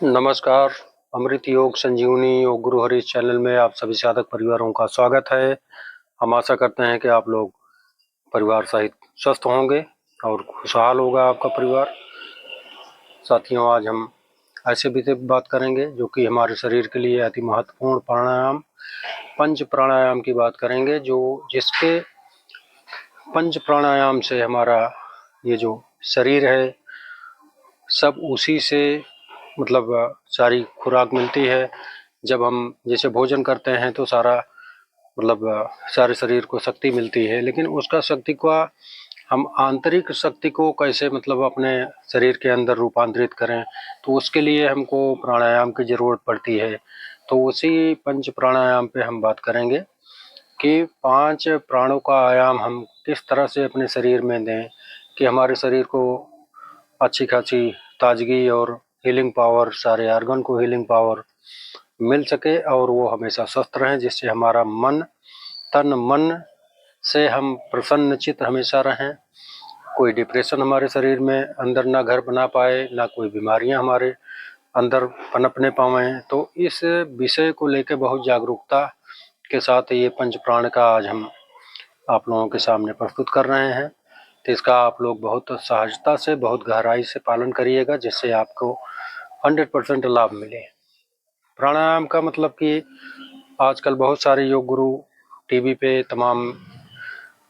नमस्कार। अमृत योग संजीवनी योग गुरु हरि चैनल में आप सभी साधक परिवारों का स्वागत है। हम आशा करते हैं कि आप लोग परिवार सहित स्वस्थ होंगे और खुशहाल होगा आपका परिवार। साथियों, आज हम ऐसे विषय पर बात करेंगे जो कि हमारे शरीर के लिए अति महत्वपूर्ण प्राणायाम पंच प्राणायाम की बात करेंगे, जो जिसके पंच प्राणायाम से हमारा ये जो शरीर है सब उसी से मतलब सारी खुराक मिलती है। जब हम जैसे भोजन करते हैं तो सारा सारे शरीर को शक्ति मिलती है, लेकिन उसका शक्ति का हम आंतरिक शक्ति को कैसे अपने शरीर के अंदर रूपांतरित करें, तो उसके लिए हमको प्राणायाम की ज़रूरत पड़ती है। तो उसी पंच प्राणायाम पे हम बात करेंगे कि 5 प्राणों का आयाम हम किस तरह से अपने शरीर में दें कि हमारे शरीर को अच्छी खासी ताजगी और हीलिंग पावर, सारे ऑर्गन को हीलिंग पावर मिल सके और वो हमेशा स्वस्थ रहें, जिससे हमारा तन मन से हम प्रसन्नचित हमेशा रहें। कोई डिप्रेशन हमारे शरीर में अंदर ना घर बना पाए, ना कोई बीमारियां हमारे अंदर पनपने पाएँ। तो इस विषय को लेकर बहुत जागरूकता के साथ ये पंच प्राण का आज हम आप लोगों के सामने प्रस्तुत कर रहे हैं। तो इसका आप लोग बहुत सहजता से, बहुत गहराई से पालन करिएगा, जिससे आपको 100% लाभ मिले। प्राणायाम का मतलब कि आजकल बहुत सारे योग गुरु टीवी पे तमाम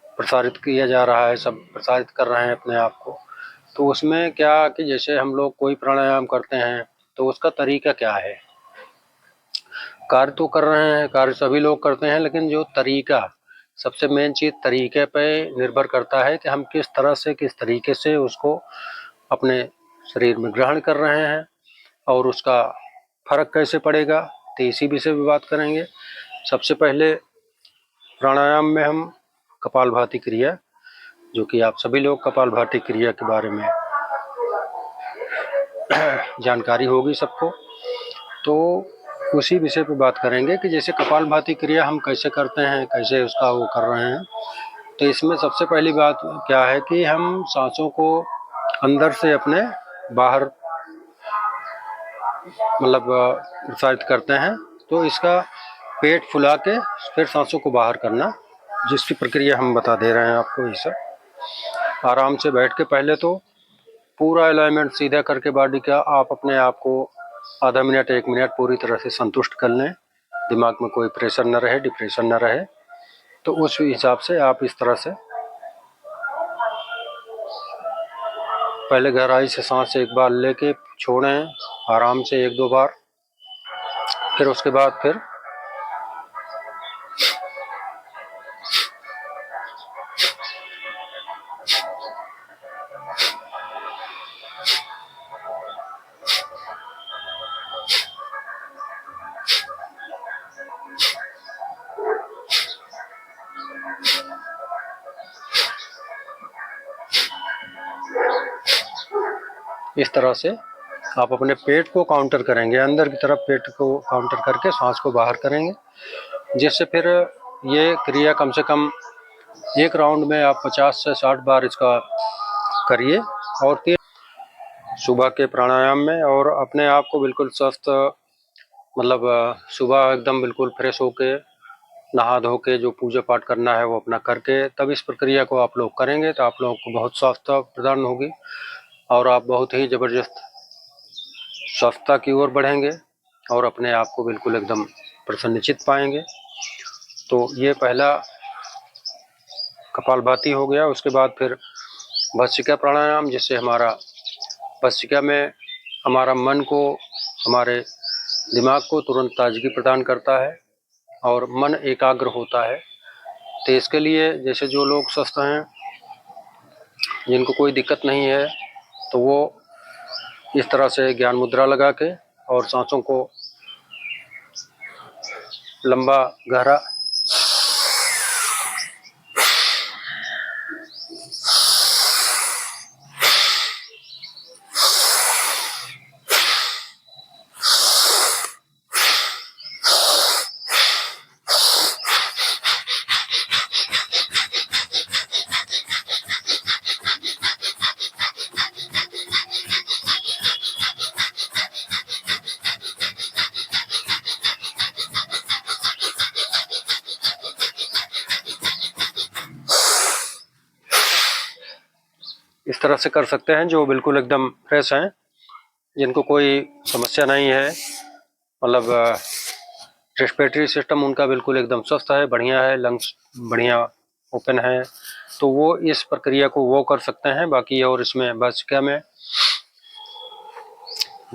प्रसारित किया जा रहा है, सब प्रसारित कर रहे हैं अपने आप को। तो उसमें क्या कि जैसे हम लोग कोई प्राणायाम करते हैं तो उसका तरीका क्या है। कार्य तो कर रहे हैं, कार्य सभी लोग करते हैं, लेकिन जो तरीका, सबसे मेन चीज़ तरीके पे निर्भर करता है कि हम किस तरह से, किस तरीके से उसको अपने शरीर में ग्रहण कर रहे हैं और उसका फर्क कैसे पड़ेगा। तो इसी विषय पे बात करेंगे। सबसे पहले प्राणायाम में हम कपालभाति क्रिया, जो कि आप सभी लोग कपालभाति क्रिया के बारे में जानकारी होगी सबको, तो उसी विषय पे बात करेंगे कि जैसे कपालभाति क्रिया हम कैसे करते हैं, कैसे उसका वो कर रहे हैं। तो इसमें सबसे पहली बात क्या है कि हम सांसों को अंदर से अपने बाहर प्रसारित करते हैं। तो इसका पेट फुला के फिर सांसों को बाहर करना, जिसकी प्रक्रिया हम बता दे रहे हैं आपको। ये सब आराम से बैठ के पहले तो पूरा अलाइनमेंट सीधा करके बॉडी का आप अपने आप को आधा मिनट 1 मिनट पूरी तरह से संतुष्ट कर लें। दिमाग में कोई प्रेशर न रहे, डिप्रेशन न रहे। तो उस हिसाब से आप इस तरह से पहले गहराई से सांस एक बार लेके छोड़ें आराम से 1-2 बार। फिर उसके बाद फिर इस तरह से आप अपने पेट को काउंटर करेंगे, अंदर की तरफ पेट को काउंटर करके सांस को बाहर करेंगे, जिससे फिर ये क्रिया कम से कम एक राउंड में आप 50 से 60 बार इसका करिए। और सुबह के प्राणायाम में और अपने आप को बिल्कुल स्वस्थ सुबह एकदम बिल्कुल फ्रेश होके नहा धो के जो पूजा पाठ करना है वो अपना करके तब इस प्रक्रिया को आप लोग करेंगे तो आप लोगों को बहुत स्वास्थ्य प्रदान होगी और आप बहुत ही ज़बरदस्त स्वस्थता की ओर बढ़ेंगे और अपने आप को बिल्कुल एकदम प्रसन्नचित पाएंगे। तो ये पहला कपालभाति हो गया। उसके बाद फिर भस्त्रिका प्राणायाम, जिससे हमारा भस्त्रिका में हमारा मन को, हमारे दिमाग को तुरंत ताजगी प्रदान करता है और मन एकाग्र होता है। तो इसके लिए जैसे जो लोग स्वस्थ हैं, जिनको कोई दिक्कत नहीं है, तो वो इस तरह से ज्ञान मुद्रा लगा के और सांसों को लंबा गहरा तरह से कर सकते हैं जो बिल्कुल एकदम फ्रेश हैं, जिनको कोई समस्या नहीं है, मतलब रेस्पिरेटरी सिस्टम उनका बिल्कुल एकदम स्वस्थ है, बढ़िया है, लंग्स बढ़िया ओपन है, तो वो इस प्रक्रिया को वो कर सकते हैं। बाकी और इसमें बस क्या, मैं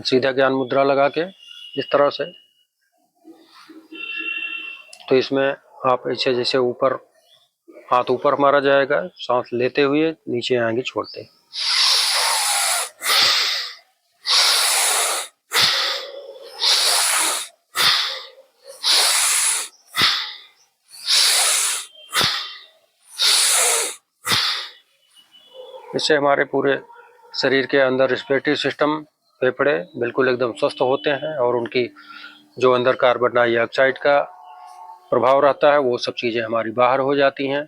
सीधा ज्ञान मुद्रा लगा के इस तरह से, तो इसमें आप ऐसे जैसे ऊपर हाथ ऊपर मारा जाएगा, सांस लेते हुए नीचे आएंगे छोड़ते। इससे हमारे पूरे शरीर के अंदर रेस्पिरेटरी सिस्टम, फेफड़े बिल्कुल एकदम स्वस्थ होते हैं और उनकी जो अंदर कार्बन डाइऑक्साइड का प्रभाव रहता है वो सब चीज़ें हमारी बाहर हो जाती हैं।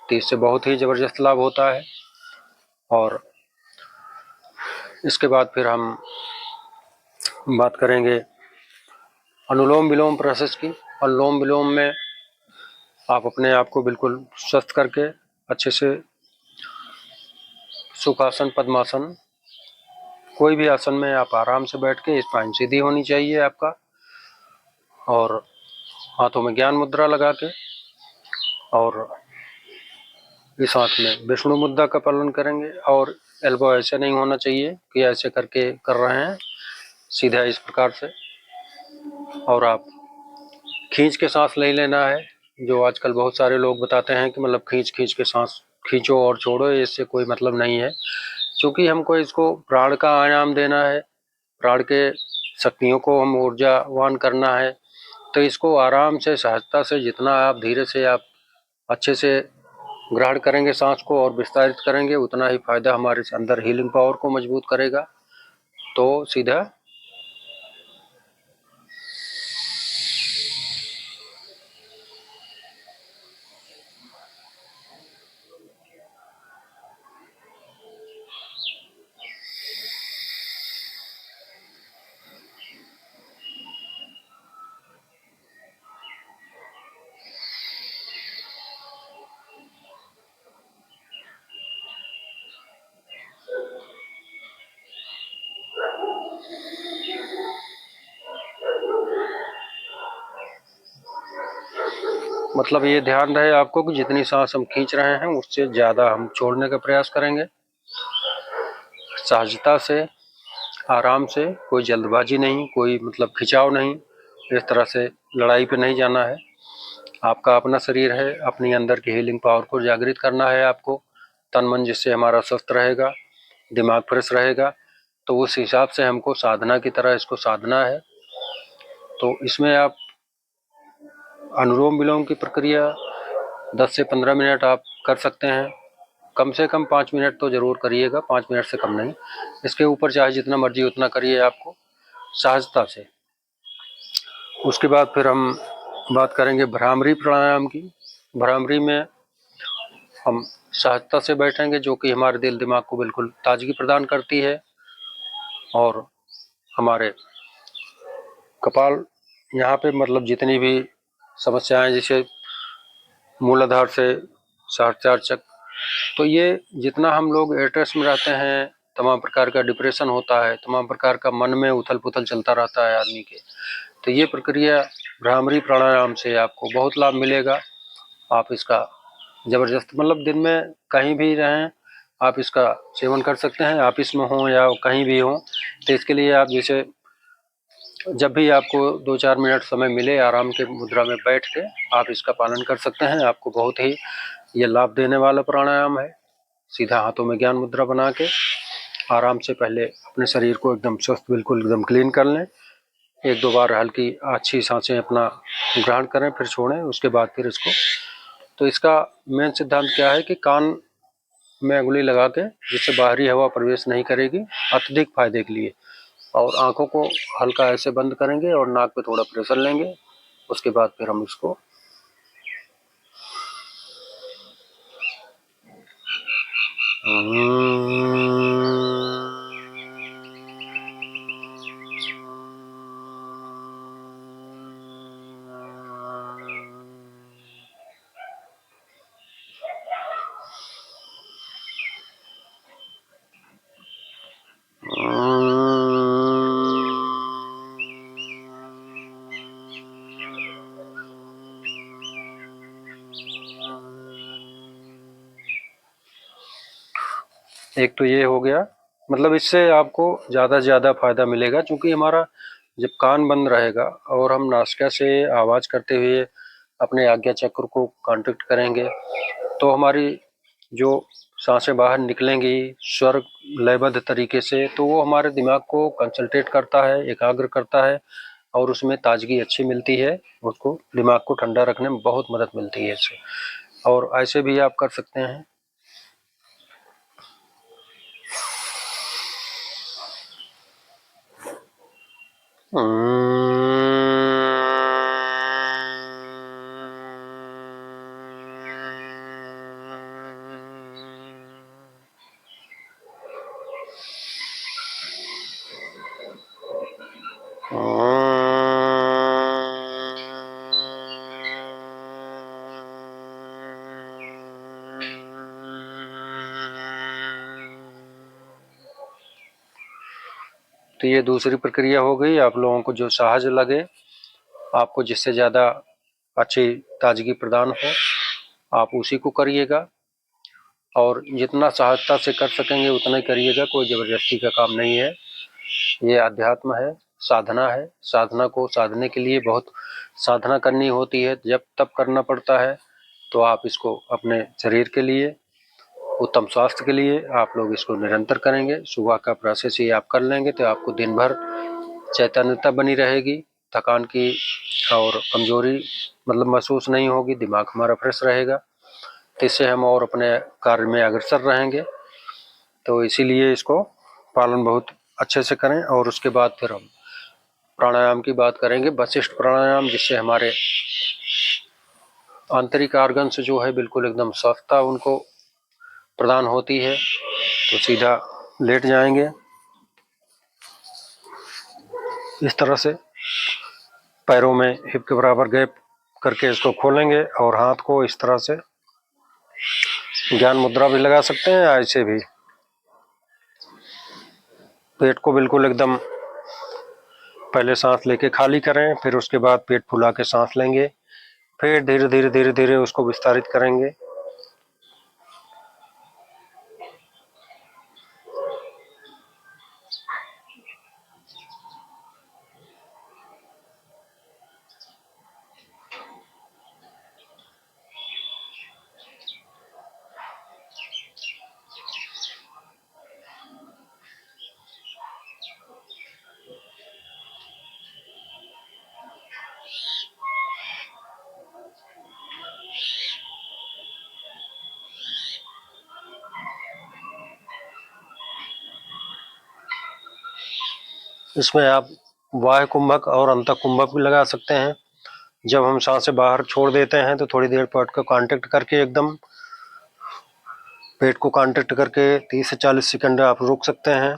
तो इससे बहुत ही ज़बरदस्त लाभ होता है। और इसके बाद फिर हम बात करेंगे अनुलोम विलोम प्रोसेस की। अनुलोम विलोम में आप अपने आप को बिल्कुल स्वस्थ करके अच्छे से सुखासन, पद्मासन, कोई भी आसन में आप आराम से बैठ के, स्पाइन सीधी होनी चाहिए आपका, और हाथों में ज्ञान मुद्रा लगा के, और इस हाथ में विष्णु मुद्रा का पालन करेंगे। और एल्बो ऐसे नहीं होना चाहिए कि ऐसे करके कर रहे हैं, सीधा इस प्रकार से। और आप खींच के सांस नहीं लेना है, जो आजकल बहुत सारे लोग बताते हैं कि मतलब खींच खींच के सांस खींचो और छोड़ो, इससे कोई मतलब नहीं है। क्योंकि हमको इसको प्राण का आयाम देना है, प्राण के शक्तियों को हम ऊर्जावान करना है, तो इसको आराम से, सहजता से, जितना आप धीरे से आप अच्छे से ग्रहण करेंगे सांस को और विस्तारित करेंगे, उतना ही फायदा हमारे अंदर हीलिंग पावर को मजबूत करेगा। तो सीधा मतलब ये ध्यान रहे आपको कि जितनी सांस हम खींच रहे हैं उससे ज़्यादा हम छोड़ने का प्रयास करेंगे, सहजता से, आराम से, कोई जल्दबाजी नहीं, कोई मतलब खिंचाव नहीं, इस तरह से लड़ाई पे नहीं जाना है। आपका अपना शरीर है, अपनी अंदर की हीलिंग पावर को जागृत करना है आपको, तन मन, जिससे हमारा स्वस्थ रहेगा, दिमाग फ्रेश रहेगा। तो उस हिसाब से हमको साधना की तरह इसको साधना है। तो इसमें आप अनुलोम विलोम की प्रक्रिया 10 से 15 मिनट आप कर सकते हैं, कम से कम 5 मिनट तो ज़रूर करिएगा, 5 मिनट से कम नहीं। इसके ऊपर चाहे जितना मर्जी उतना करिए आपको सहजता से। उसके बाद फिर हम बात करेंगे भ्रामरी प्राणायाम की। भ्रामरी में हम सहजता से बैठेंगे, जो कि हमारे दिल दिमाग को बिल्कुल ताजगी प्रदान करती है, और हमारे कपाल यहाँ पे मतलब जितनी भी समस्याएं, जैसे मूलाधार से सहस्त्रार चक्र, तो ये जितना हम लोग स्ट्रेस में रहते हैं, तमाम प्रकार का डिप्रेशन होता है, तमाम प्रकार का मन में उथल पुथल चलता रहता है आदमी के, तो ये प्रक्रिया भ्रामरी प्राणायाम से आपको बहुत लाभ मिलेगा। आप इसका ज़बरदस्त, मतलब दिन में कहीं भी रहें आप इसका सेवन कर सकते हैं, ऑफिस में हों या कहीं भी हों। तो इसके लिए आप जैसे जब भी आपको 2-4 मिनट समय मिले, आराम के मुद्रा में बैठ के आप इसका पालन कर सकते हैं। आपको बहुत ही ये लाभ देने वाला प्राणायाम है। सीधा हाथों में ज्ञान मुद्रा बना के आराम से पहले अपने शरीर को एकदम स्वस्थ, बिल्कुल एकदम क्लीन कर लें। 1-2 बार हल्की अच्छी सांसें अपना ग्रहण करें, फिर छोड़ें, उसके बाद फिर इसको, तो इसका मेन सिद्धांत क्या है कि कान में उंगली लगा के, जिससे बाहरी हवा प्रवेश नहीं करेगी, अत्यधिक फायदे के लिए। और आंखों को हल्का ऐसे बंद करेंगे और नाक पे थोड़ा प्रेशर लेंगे। उसके बाद फिर हम इसको एक तो ये हो गया, मतलब इससे आपको ज़्यादा से ज़्यादा फायदा मिलेगा, क्योंकि हमारा जब कान बंद रहेगा और हम नासिका से आवाज़ करते हुए अपने आज्ञा चक्र को कांटेक्ट करेंगे, तो हमारी जो सांसें बाहर निकलेंगी स्वर लयबद्ध तरीके से, तो वो हमारे दिमाग को कंसंट्रेट करता है, एकाग्र करता है, और उसमें ताजगी अच्छी मिलती है। उसको दिमाग को ठंडा रखने में बहुत मदद मिलती है इससे। और ऐसे भी आप कर सकते हैं। तो ये दूसरी प्रक्रिया हो गई। आप लोगों को जो सहज लगे, आपको जिससे ज़्यादा अच्छी ताजगी प्रदान हो, आप उसी को करिएगा, और जितना सहजता से कर सकेंगे उतना ही करिएगा। कोई ज़बरदस्ती का काम नहीं है, ये अध्यात्म है, साधना है। साधना को साधने के लिए बहुत साधना करनी होती है, जब तब करना पड़ता है। तो आप इसको अपने शरीर के लिए, उत्तम स्वास्थ्य के लिए आप लोग इसको निरंतर करेंगे। सुबह का प्रोसेस ही आप कर लेंगे तो आपको दिन भर चैतन्यता बनी रहेगी, थकान की और कमजोरी मतलब महसूस नहीं होगी, दिमाग हमारा फ्रेश रहेगा, तो इससे हम और अपने कार्य में अग्रसर रहेंगे। तो इसीलिए इसको पालन बहुत अच्छे से करें। और उसके बाद फिर हम प्राणायाम की बात करेंगे, वशिष्ठ प्राणायाम, जिससे हमारे आंतरिक ऑर्गन्स जो है बिल्कुल एकदम स्वस्थता उनको प्रदान होती है। तो सीधा लेट जाएंगे इस तरह से, पैरों में हिप के बराबर गैप करके इसको खोलेंगे, और हाथ को इस तरह से ज्ञान मुद्रा भी लगा सकते हैं, ऐसे भी पेट को बिल्कुल एकदम पहले सांस लेके खाली करें, फिर उसके बाद पेट फुला के सांस लेंगे, फिर धीरे धीरे धीरे धीरे उसको विस्तारित करेंगे। इसमें आप बाह्य कुंभक और अंत कुंभक भी लगा सकते हैं। जब हम सांस से बाहर छोड़ देते हैं तो थोड़ी देर पेट को कांटेक्ट करके, एकदम पेट को कांटेक्ट करके 30 से 40 सेकंड आप रुक सकते हैं,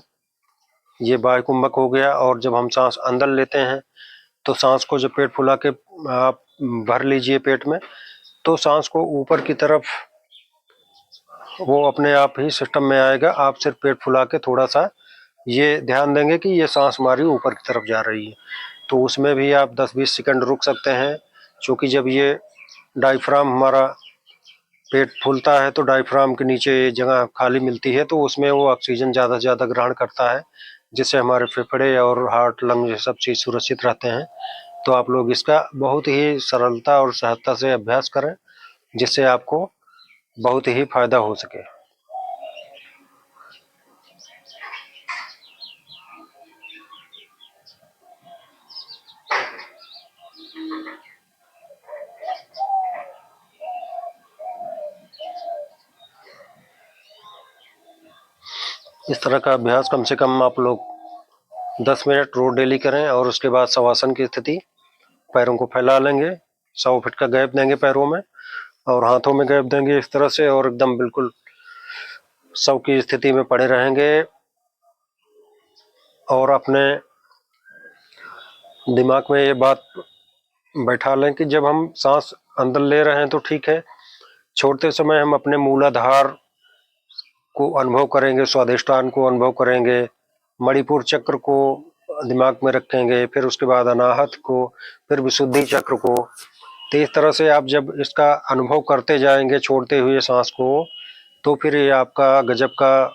ये बाह्य कुंभक हो गया। और जब हम सांस अंदर लेते हैं तो सांस को जब पेट फुला के आप भर लीजिए पेट में, तो सांस को ऊपर की तरफ वो अपने आप ही सिस्टम में आएगा। आप सिर्फ पेट फुला के थोड़ा सा ये ध्यान देंगे कि ये सांस हमारी ऊपर की तरफ जा रही है, तो उसमें भी आप 10-20 सेकंड रुक सकते हैं। क्योंकि जब ये डायफ्राम हमारा पेट फूलता है तो डायफ्राम के नीचे जगह खाली मिलती है, तो उसमें वो ऑक्सीजन ज़्यादा से ज़्यादा ग्रहण करता है, जिससे हमारे फेफड़े और हार्ट लंग ये सब चीज़ सुरक्षित रहते हैं। तो आप लोग इसका बहुत ही सरलता और सहजता से अभ्यास करें, जिससे आपको बहुत ही फायदा हो सके। इस तरह का अभ्यास कम से कम आप लोग 10 मिनट रोज डेली करें। और उसके बाद शवासन की स्थिति, पैरों को फैला लेंगे, 100 फीट का गैप देंगे पैरों में, और हाथों में गैप देंगे इस तरह से, और एकदम बिल्कुल शव की स्थिति में पड़े रहेंगे। और अपने दिमाग में ये बात बैठा लें कि जब हम सांस अंदर ले रहे हैं तो ठीक है, छोड़ते समय हम अपने मूलाधार को अनुभव करेंगे, स्वादिष्टान को अनुभव करेंगे, मणिपुर चक्र को दिमाग में रखेंगे, फिर उसके बाद अनाहत को, फिर विशुद्धि चक्र को। तो इस तरह से आप जब इसका अनुभव करते जाएंगे छोड़ते हुए सांस को, तो फिर ये आपका गजब का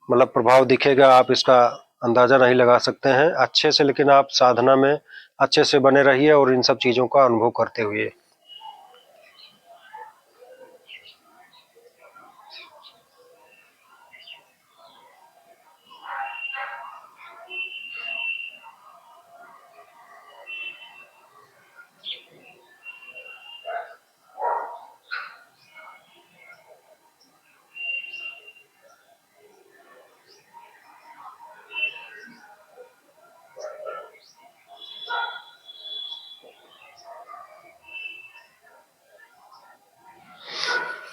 मतलब प्रभाव दिखेगा, आप इसका अंदाजा नहीं लगा सकते हैं अच्छे से, लेकिन आप साधना में अच्छे से बने रहिए और इन सब चीज़ों का अनुभव करते हुए।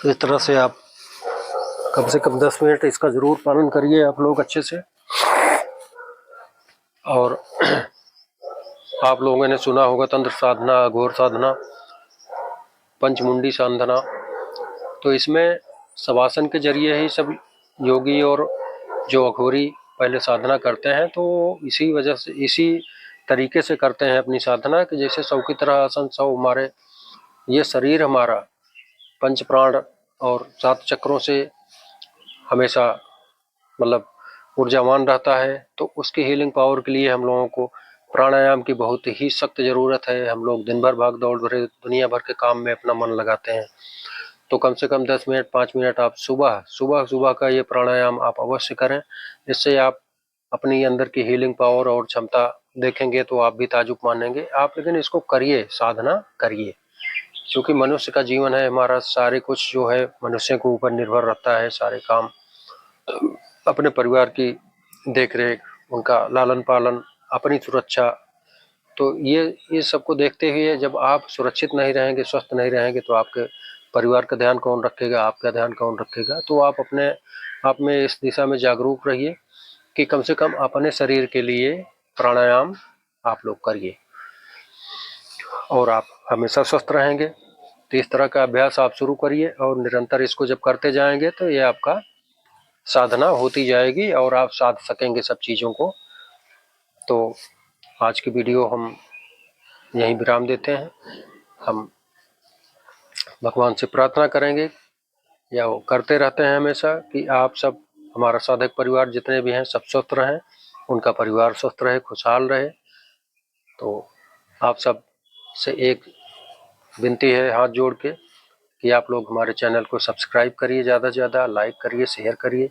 इस तरह से आप कम से कम 10 मिनट इसका ज़रूर पालन करिए आप लोग अच्छे से। और आप लोगों ने सुना होगा तंत्र साधना, अघोर साधना, पंचमुंडी साधना, तो इसमें शवासन के जरिए ही सब योगी और जो अघोरी पहले साधना करते हैं, तो इसी वजह से, इसी तरीके से करते हैं अपनी साधना कि जैसे सौ की तरह आसन, सौ हमारे ये शरीर हमारा पंच प्राण और 7 चक्रों से हमेशा मतलब ऊर्जावान रहता है। तो उसकी हीलिंग पावर के लिए हम लोगों को प्राणायाम की बहुत ही सख्त ज़रूरत है। हम लोग दिन भर भाग दौड़ भरे दुनिया भर के काम में अपना मन लगाते हैं, तो कम से कम 10 मिनट 5 मिनट आप सुबह का ये प्राणायाम आप अवश्य करें। इससे आप अपनी अंदर की हीलिंग पावर और क्षमता देखेंगे तो आप भी ताजुब मानेंगे आप। लेकिन इसको करिए, साधना करिए, क्योंकि मनुष्य का जीवन है हमारा, सारे कुछ जो है मनुष्य के ऊपर निर्भर रहता है। सारे काम, अपने परिवार की देख रेख, उनका लालन पालन, अपनी सुरक्षा, तो ये सबको देखते हुए जब आप सुरक्षित नहीं रहेंगे, स्वस्थ नहीं रहेंगे, तो आपके परिवार का ध्यान कौन रखेगा, आपका ध्यान कौन रखेगा। तो आप अपने आप में इस दिशा में जागरूक रहिए कि कम से कम अपने शरीर के लिए प्राणायाम आप लोग करिए और आप हमेशा स्वस्थ रहेंगे। तो इस तरह का अभ्यास आप शुरू करिए और निरंतर इसको जब करते जाएंगे तो ये आपका साधना होती जाएगी और आप साध सकेंगे सब चीज़ों को। तो आज की वीडियो हम यहीं विराम देते हैं। हम भगवान से प्रार्थना करेंगे, या वो करते रहते हैं हमेशा, कि आप सब, हमारा साधक परिवार जितने भी हैं, सब स्वस्थ रहें, उनका परिवार स्वस्थ रहे, खुशहाल रहे। तो आप सब से एक विनती है हाथ जोड़ के कि आप लोग हमारे चैनल को सब्सक्राइब करिए, ज़्यादा से ज़्यादा लाइक करिए, शेयर करिए।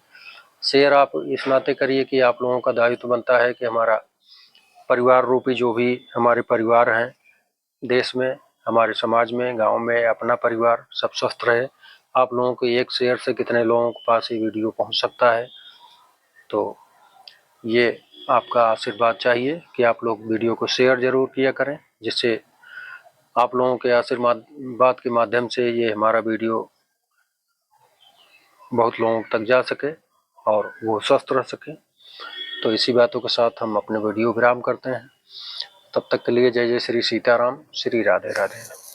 शेयर आप इस नाते करिए कि आप लोगों का दायित्व बनता है कि हमारा परिवार रूपी जो भी हमारे परिवार हैं देश में, हमारे समाज में, गांव में, अपना परिवार सब स्वस्थ रहे। आप लोगों को एक शेयर से कितने लोगों के पास ये वीडियो पहुंच सकता है, तो ये आपका आशीर्वाद चाहिए कि आप लोग वीडियो को शेयर जरूर किया करें, जिससे आप लोगों के आशीर्वाद के माध्यम से ये हमारा वीडियो बहुत लोगों तक जा सके और वो स्वस्थ रह सके। तो इसी बातों के साथ हम अपने वीडियो विराम करते हैं। तब तक के लिए जय जय श्री सीताराम, श्री राधे राधे।